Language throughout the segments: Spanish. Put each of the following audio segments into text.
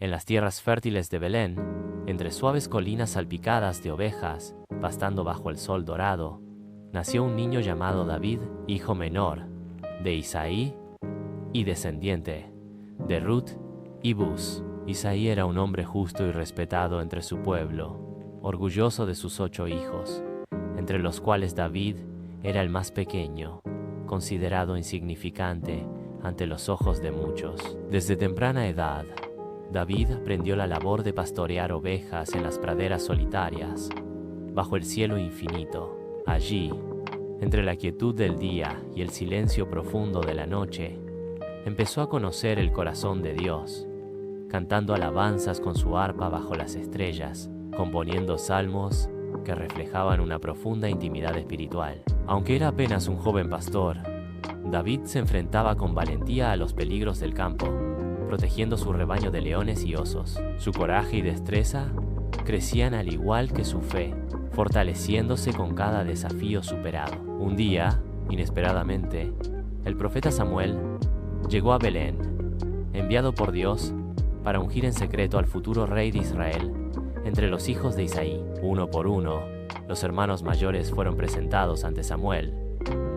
En las tierras fértiles de Belén, entre suaves colinas salpicadas de ovejas, pastando bajo el sol dorado, nació un niño llamado David, hijo menor de Isaí y descendiente de Ruth y Buz. Isaí era un hombre justo y respetado entre su pueblo, orgulloso de sus 8 hijos, entre los cuales David era el más pequeño, considerado insignificante ante los ojos de muchos. Desde temprana edad, David aprendió la labor de pastorear ovejas en las praderas solitarias, bajo el cielo infinito. Allí, entre la quietud del día y el silencio profundo de la noche, empezó a conocer el corazón de Dios, cantando alabanzas con su arpa bajo las estrellas, componiendo salmos que reflejaban una profunda intimidad espiritual. Aunque era apenas un joven pastor, David se enfrentaba con valentía a los peligros del campo, protegiendo su rebaño de leones y osos. Su coraje y destreza crecían al igual que su fe, fortaleciéndose con cada desafío superado. Un día, inesperadamente, el profeta Samuel llegó a Belén, enviado por Dios para ungir en secreto al futuro rey de Israel entre los hijos de Isaí. Uno por uno, los hermanos mayores fueron presentados ante Samuel,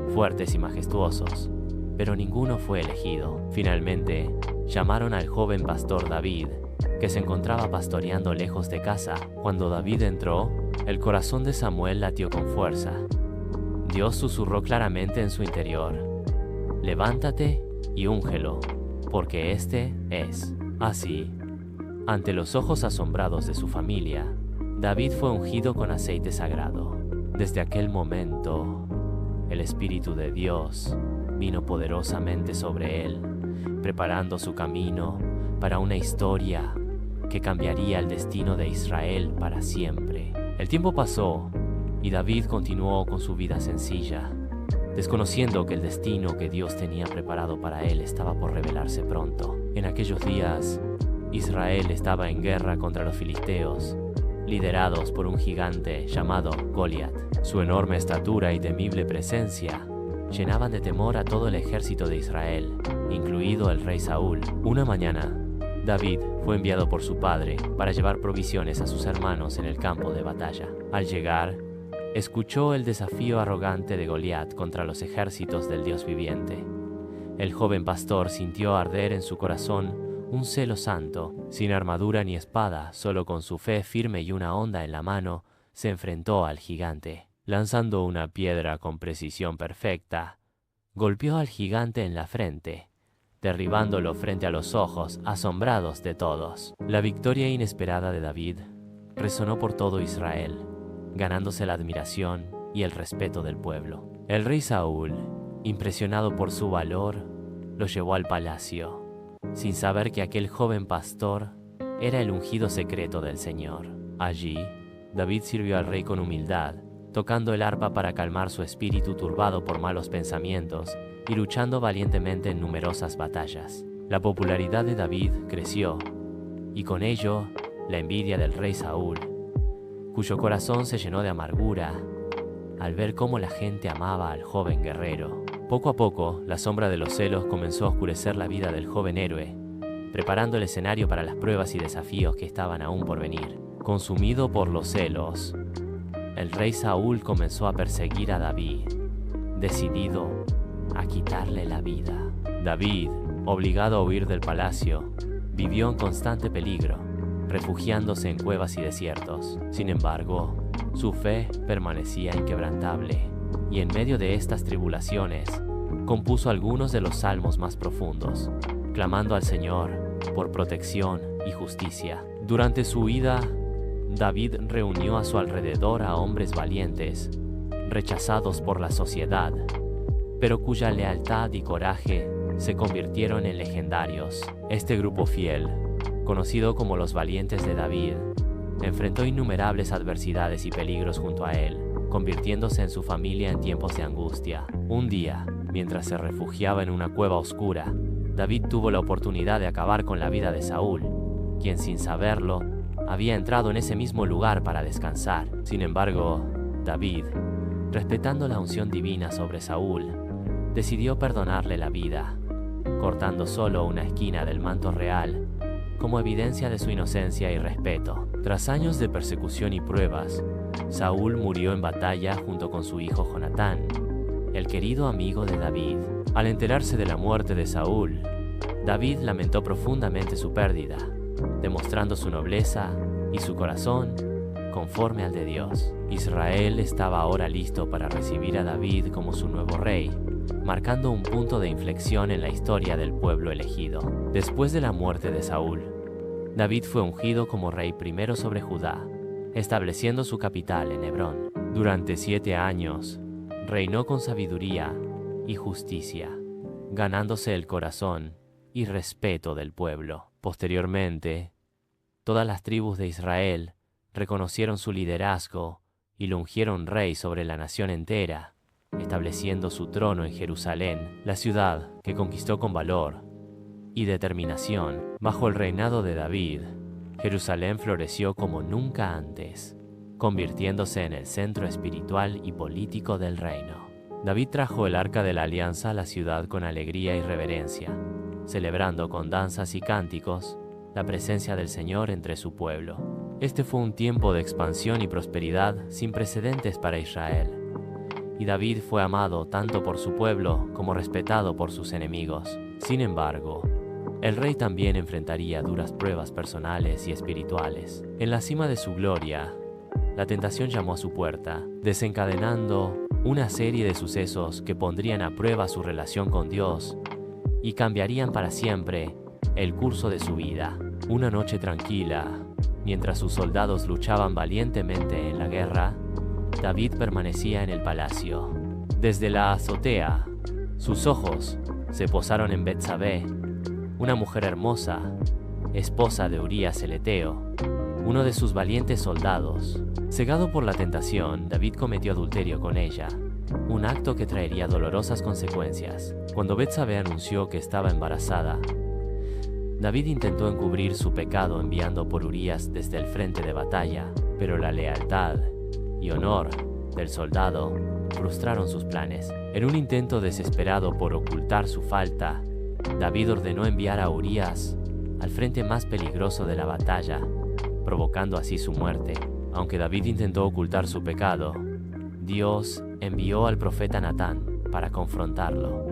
fuertes y majestuosos, pero ninguno fue elegido. Finalmente, llamaron al joven pastor David, que se encontraba pastoreando lejos de casa. Cuando David entró, el corazón de Samuel latió con fuerza. Dios susurró claramente en su interior: «Levántate y úngelo, porque este es». Así, ante los ojos asombrados de su familia, David fue ungido con aceite sagrado. Desde aquel momento, el Espíritu de Dios vino poderosamente sobre él, preparando su camino para una historia que cambiaría el destino de Israel para siempre. El tiempo pasó y David continuó con su vida sencilla, desconociendo que el destino que Dios tenía preparado para él estaba por revelarse pronto. En aquellos días, Israel estaba en guerra contra los filisteos, liderados por un gigante llamado Goliat. Su enorme estatura y temible presencia llenaban de temor a todo el ejército de Israel, incluido el rey Saúl. Una mañana, David fue enviado por su padre para llevar provisiones a sus hermanos en el campo de batalla. Al llegar, escuchó el desafío arrogante de Goliat contra los ejércitos del Dios viviente. El joven pastor sintió arder en su corazón un celo santo. Sin armadura ni espada, solo con su fe firme y una honda en la mano, se enfrentó al gigante. Lanzando una piedra con precisión perfecta, golpeó al gigante en la frente, derribándolo frente a los ojos asombrados de todos. La victoria inesperada de David resonó por todo Israel, ganándose la admiración y el respeto del pueblo. El rey Saúl, impresionado por su valor, lo llevó al palacio, sin saber que aquel joven pastor era el ungido secreto del Señor. Allí, David sirvió al rey con humildad, tocando el arpa para calmar su espíritu turbado por malos pensamientos y luchando valientemente en numerosas batallas. La popularidad de David creció, y con ello, la envidia del rey Saúl, cuyo corazón se llenó de amargura al ver cómo la gente amaba al joven guerrero. Poco a poco, la sombra de los celos comenzó a oscurecer la vida del joven héroe, preparando el escenario para las pruebas y desafíos que estaban aún por venir. Consumido por los celos, el rey Saúl comenzó a perseguir a David, decidido a quitarle la vida. David, obligado a huir del palacio, vivió en constante peligro, refugiándose en cuevas y desiertos. Sin embargo, su fe permanecía inquebrantable, y en medio de estas tribulaciones, compuso algunos de los salmos más profundos, clamando al Señor por protección y justicia. Durante su huida, David reunió a su alrededor a hombres valientes, rechazados por la sociedad, pero cuya lealtad y coraje se convirtieron en legendarios. Este grupo fiel, conocido como los valientes de David, enfrentó innumerables adversidades y peligros junto a él, convirtiéndose en su familia en tiempos de angustia. Un día, mientras se refugiaba en una cueva oscura, David tuvo la oportunidad de acabar con la vida de Saúl, quien sin saberlo, había entrado en ese mismo lugar para descansar. Sin embargo, David, respetando la unción divina sobre Saúl, decidió perdonarle la vida, cortando solo una esquina del manto real como evidencia de su inocencia y respeto. Tras años de persecución y pruebas, Saúl murió en batalla junto con su hijo Jonatán, el querido amigo de David. Al enterarse de la muerte de Saúl, David lamentó profundamente su pérdida, demostrando su nobleza y su corazón conforme al de Dios. Israel estaba ahora listo para recibir a David como su nuevo rey, marcando un punto de inflexión en la historia del pueblo elegido. Después de la muerte de Saúl, David fue ungido como rey primero sobre Judá, estableciendo su capital en Hebrón. Durante 7 años, reinó con sabiduría y justicia, ganándose el corazón y respeto del pueblo. Posteriormente, todas las tribus de Israel reconocieron su liderazgo y lo ungieron rey sobre la nación entera, estableciendo su trono en Jerusalén, la ciudad que conquistó con valor y determinación. Bajo el reinado de David, Jerusalén floreció como nunca antes, convirtiéndose en el centro espiritual y político del reino. David trajo el arca de la alianza a la ciudad con alegría y reverencia, celebrando con danzas y cánticos la presencia del Señor entre su pueblo. Este fue un tiempo de expansión y prosperidad sin precedentes para Israel, y David fue amado tanto por su pueblo como respetado por sus enemigos. Sin embargo, el rey también enfrentaría duras pruebas personales y espirituales. En la cima de su gloria, la tentación llamó a su puerta, desencadenando una serie de sucesos que pondrían a prueba su relación con Dios y cambiarían para siempre el curso de su vida. Una noche tranquila, mientras sus soldados luchaban valientemente en la guerra, David permanecía en el palacio. Desde la azotea, sus ojos se posaron en Betsabé, una mujer hermosa, esposa de Urías el Eteo, uno de sus valientes soldados. Cegado por la tentación, David cometió adulterio con ella, un acto que traería dolorosas consecuencias. Cuando Betsabé anunció que estaba embarazada, David intentó encubrir su pecado enviando por Urías desde el frente de batalla, pero la lealtad y honor del soldado frustraron sus planes. En un intento desesperado por ocultar su falta, David ordenó enviar a Urías al frente más peligroso de la batalla, provocando así su muerte. Aunque David intentó ocultar su pecado, Dios envió al profeta Natán para confrontarlo.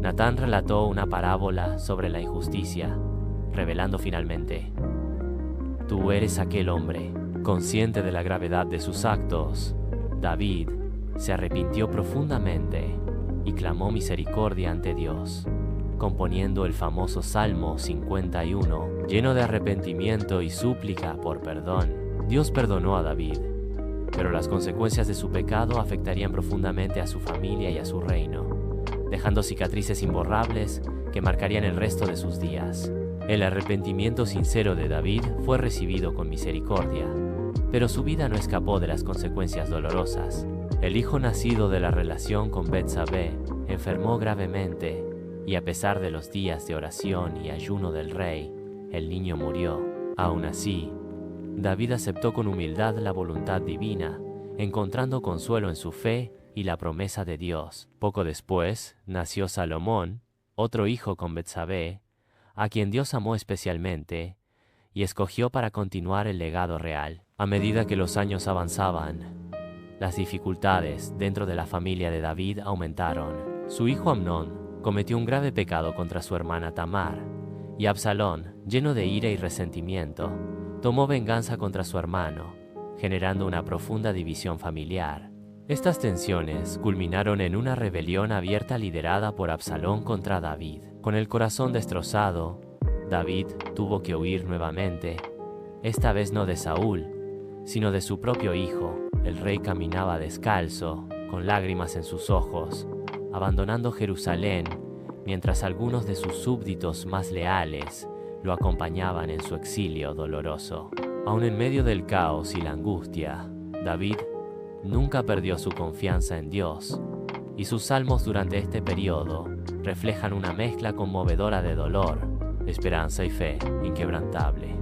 Natán relató una parábola sobre la injusticia, revelando finalmente: tú eres aquel hombre. Consciente de la gravedad de sus actos, David se arrepintió profundamente y clamó misericordia ante Dios, componiendo el famoso Salmo 51, lleno de arrepentimiento y súplica por perdón. Dios perdonó a David, pero las consecuencias de su pecado afectarían profundamente a su familia y a su reino, dejando cicatrices imborrables que marcarían el resto de sus días. El arrepentimiento sincero de David fue recibido con misericordia, pero su vida no escapó de las consecuencias dolorosas. El hijo nacido de la relación con Betsabé enfermó gravemente, y a pesar de los días de oración y ayuno del rey, el niño murió. Aún así, David aceptó con humildad la voluntad divina, encontrando consuelo en su fe y la promesa de Dios. Poco después, nació Salomón, otro hijo con Betsabé, a quien Dios amó especialmente y escogió para continuar el legado real. A medida que los años avanzaban, las dificultades dentro de la familia de David aumentaron. Su hijo Amnón cometió un grave pecado contra su hermana Tamar, y Absalón, lleno de ira y resentimiento, tomó venganza contra su hermano, generando una profunda división familiar. Estas tensiones culminaron en una rebelión abierta liderada por Absalón contra David. Con el corazón destrozado, David tuvo que huir nuevamente, esta vez no de Saúl, sino de su propio hijo. El rey caminaba descalzo, con lágrimas en sus ojos, abandonando Jerusalén, mientras algunos de sus súbditos más leales lo acompañaban en su exilio doloroso. Aún en medio del caos y la angustia, David nunca perdió su confianza en Dios, y sus salmos durante este periodo reflejan una mezcla conmovedora de dolor, esperanza y fe inquebrantable.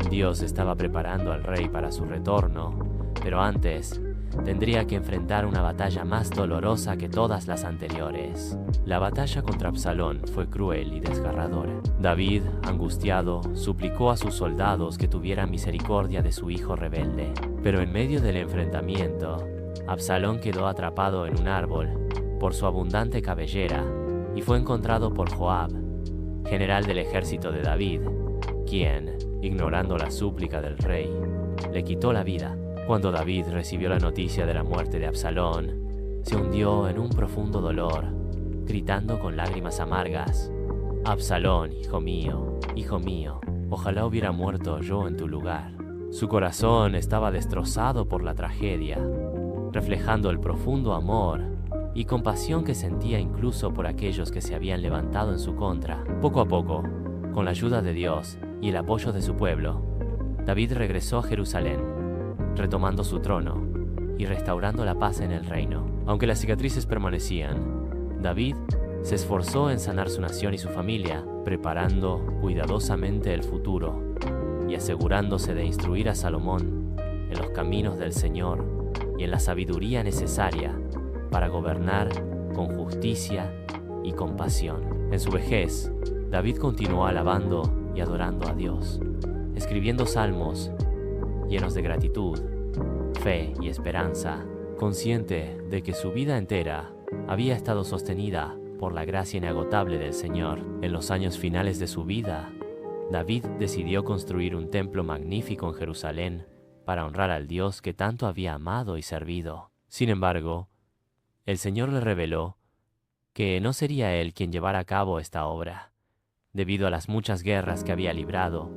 Dios estaba preparando al rey para su retorno, pero antes tendría que enfrentar una batalla más dolorosa que todas las anteriores. La batalla contra Absalón fue cruel y desgarradora. David, angustiado, suplicó a sus soldados que tuvieran misericordia de su hijo rebelde. Pero en medio del enfrentamiento, Absalón quedó atrapado en un árbol por su abundante cabellera y fue encontrado por Joab, general del ejército de David, quien, ignorando la súplica del rey, le quitó la vida. Cuando David recibió la noticia de la muerte de Absalón, se hundió en un profundo dolor, gritando con lágrimas amargas: «Absalón, hijo mío, ojalá hubiera muerto yo en tu lugar». Su corazón estaba destrozado por la tragedia, reflejando el profundo amor y compasión que sentía incluso por aquellos que se habían levantado en su contra. Poco a poco, con la ayuda de Dios y el apoyo de su pueblo, David regresó a Jerusalén, retomando su trono y restaurando la paz en el reino. Aunque las cicatrices permanecían, David se esforzó en sanar su nación y su familia, preparando cuidadosamente el futuro y asegurándose de instruir a Salomón en los caminos del Señor y en la sabiduría necesaria para gobernar con justicia y compasión. En su vejez, David continuó alabando y adorando a Dios, escribiendo salmos llenos de gratitud, fe y esperanza, consciente de que su vida entera había estado sostenida por la gracia inagotable del Señor. En los años finales de su vida, David decidió construir un templo magnífico en Jerusalén para honrar al Dios que tanto había amado y servido. Sin embargo, el Señor le reveló que no sería él quien llevara a cabo esta obra, debido a las muchas guerras que había librado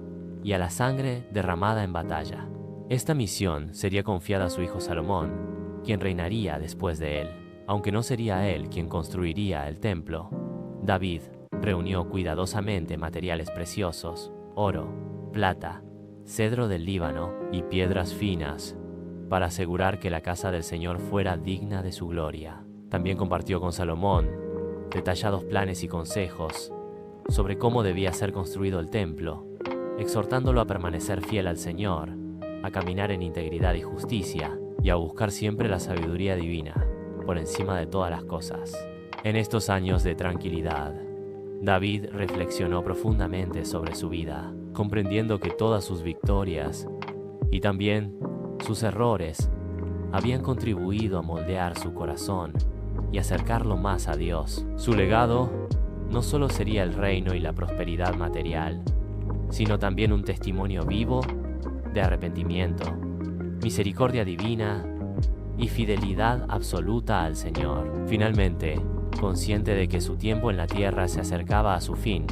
y a la sangre derramada en batalla. Esta misión sería confiada a su hijo Salomón, quien reinaría después de él. Aunque no sería él quien construiría el templo, David reunió cuidadosamente materiales preciosos, oro, plata, cedro del Líbano y piedras finas, para asegurar que la casa del Señor fuera digna de su gloria. También compartió con Salomón detallados planes y consejos sobre cómo debía ser construido el templo, exhortándolo a permanecer fiel al Señor, a caminar en integridad y justicia, y a buscar siempre la sabiduría divina por encima de todas las cosas. En estos años de tranquilidad, David reflexionó profundamente sobre su vida, comprendiendo que todas sus victorias y también sus errores habían contribuido a moldear su corazón y acercarlo más a Dios. Su legado no solo sería el reino y la prosperidad material, sino también un testimonio vivo de arrepentimiento, misericordia divina y fidelidad absoluta al Señor. Finalmente, consciente de que su tiempo en la tierra se acercaba a su fin,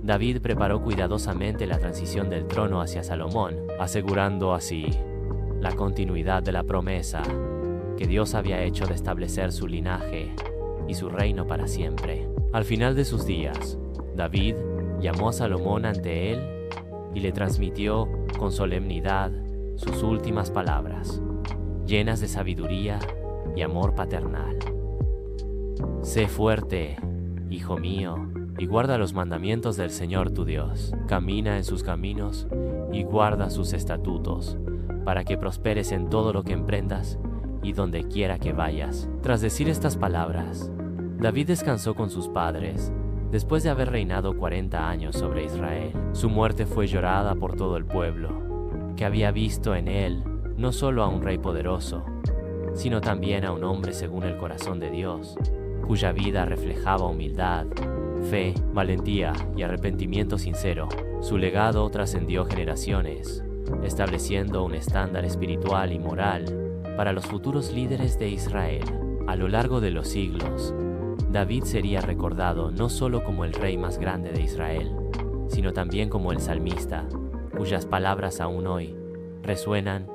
David preparó cuidadosamente la transición del trono hacia Salomón, asegurando así la continuidad de la promesa que Dios había hecho de establecer su linaje y su reino para siempre. Al final de sus días, David llamó a Salomón ante él y le transmitió con solemnidad sus últimas palabras, llenas de sabiduría y amor paternal. Sé fuerte, hijo mío, y guarda los mandamientos del Señor tu Dios. Camina en sus caminos y guarda sus estatutos, para que prosperes en todo lo que emprendas y donde quiera que vayas. Tras decir estas palabras, David descansó con sus padres, después de haber reinado 40 años sobre Israel. Su muerte fue llorada por todo el pueblo, que había visto en él no solo a un rey poderoso, sino también a un hombre según el corazón de Dios, cuya vida reflejaba humildad, fe, valentía y arrepentimiento sincero. Su legado trascendió generaciones, estableciendo un estándar espiritual y moral para los futuros líderes de Israel. A lo largo de los siglos, David sería recordado no solo como el rey más grande de Israel, sino también como el salmista, cuyas palabras aún hoy resuenan